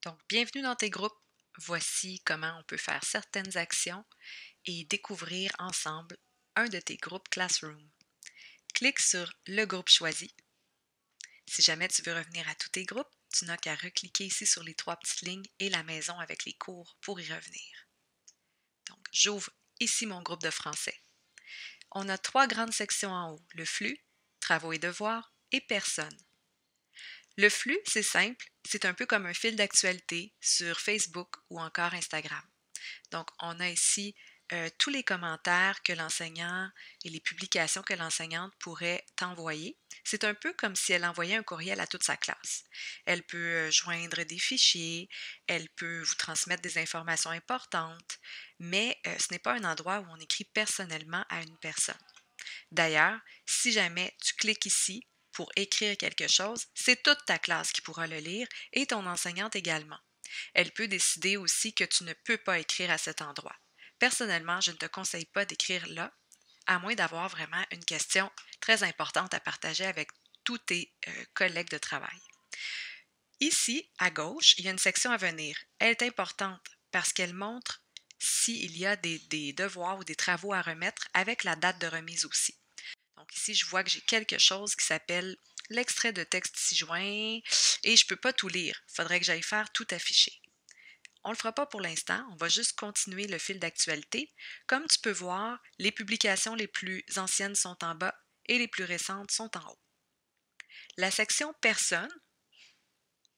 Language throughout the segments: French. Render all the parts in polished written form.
Donc, bienvenue dans tes groupes. Voici comment on peut faire certaines actions et découvrir ensemble un de tes groupes Classroom. Clique sur le groupe choisi. Si jamais tu veux revenir à tous tes groupes, tu n'as qu'à recliquer ici sur les trois petites lignes et la maison avec les cours pour y revenir. Donc, j'ouvre ici mon groupe de français. On a trois grandes sections en haut, le flux, travaux et devoirs et personnes. Le flux, c'est simple, c'est un peu comme un fil d'actualité sur Facebook ou encore Instagram. Donc, on a ici tous les commentaires que l'enseignant et les publications que l'enseignante pourrait t'envoyer. C'est un peu comme si elle envoyait un courriel à toute sa classe. Elle peut joindre des fichiers, elle peut vous transmettre des informations importantes, mais ce n'est pas un endroit où on écrit personnellement à une personne. D'ailleurs, si jamais tu cliques ici pour écrire quelque chose, c'est toute ta classe qui pourra le lire et ton enseignante également. Elle peut décider aussi que tu ne peux pas écrire à cet endroit. Personnellement, je ne te conseille pas d'écrire là, à moins d'avoir vraiment une question très importante à partager avec tous tes collègues de travail. Ici, à gauche, il y a une section à venir. Elle est importante parce qu'elle montre s'il y a des devoirs ou des travaux à remettre avec la date de remise aussi. Donc ici, je vois que j'ai quelque chose qui s'appelle l'extrait de texte ci-joint et je ne peux pas tout lire. Il faudrait que j'aille faire tout afficher. On ne le fera pas pour l'instant, on va juste continuer le fil d'actualité. Comme tu peux voir, les publications les plus anciennes sont en bas et les plus récentes sont en haut. La section Personnes,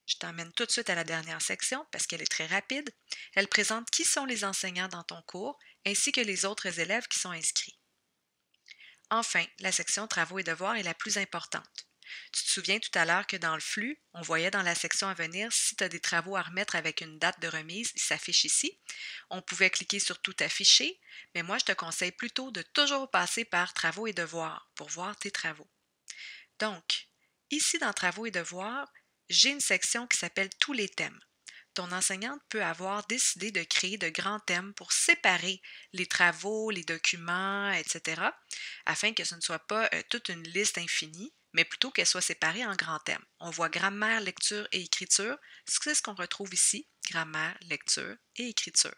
je t'emmène tout de suite à la dernière section parce qu'elle est très rapide. Elle présente qui sont les enseignants dans ton cours ainsi que les autres élèves qui sont inscrits. Enfin, la section Travaux et devoirs est la plus importante. Tu te souviens tout à l'heure que dans le flux, on voyait dans la section à venir si tu as des travaux à remettre avec une date de remise, il s'affiche ici. On pouvait cliquer sur Tout afficher, mais moi je te conseille plutôt de toujours passer par Travaux et devoirs pour voir tes travaux. Donc, ici dans Travaux et devoirs, j'ai une section qui s'appelle Tous les thèmes. Ton enseignante peut avoir décidé de créer de grands thèmes pour séparer les travaux, les documents, etc., afin que ce ne soit pas toute une liste infinie, mais plutôt qu'elle soit séparée en grands thèmes. On voit grammaire, lecture et écriture. C'est ce qu'on retrouve ici, grammaire, lecture et écriture.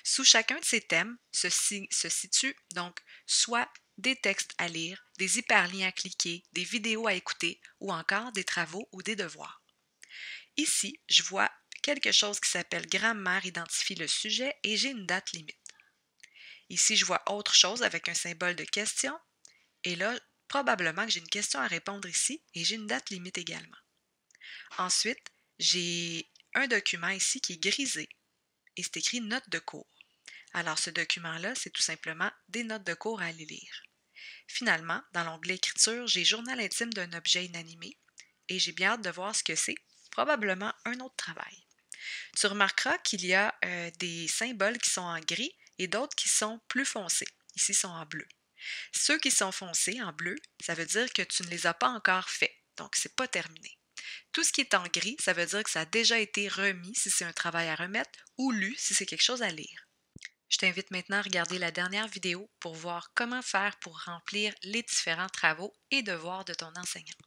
Sous chacun de ces thèmes se situent donc soit des textes à lire, des hyperliens à cliquer, des vidéos à écouter ou encore des travaux ou des devoirs. Ici, je vois quelque chose qui s'appelle Grammaire identifie le sujet et j'ai une date limite. Ici, je vois autre chose avec un symbole de question et là, probablement que j'ai une question à répondre ici et j'ai une date limite également. Ensuite, j'ai un document ici qui est grisé et c'est écrit notes de cours. Alors, ce document-là, c'est tout simplement des notes de cours à aller lire. Finalement, dans l'onglet Écriture, j'ai Journal intime d'un objet inanimé et j'ai bien hâte de voir ce que c'est, probablement un autre travail. Tu remarqueras qu'il y a des symboles qui sont en gris et d'autres qui sont plus foncés. Ici, sont en bleu. Ceux qui sont foncés en bleu, ça veut dire que tu ne les as pas encore faits, donc c'est pas terminé. Tout ce qui est en gris, ça veut dire que ça a déjà été remis si c'est un travail à remettre ou lu si c'est quelque chose à lire. Je t'invite maintenant à regarder la dernière vidéo pour voir comment faire pour remplir les différents travaux et devoirs de ton enseignante.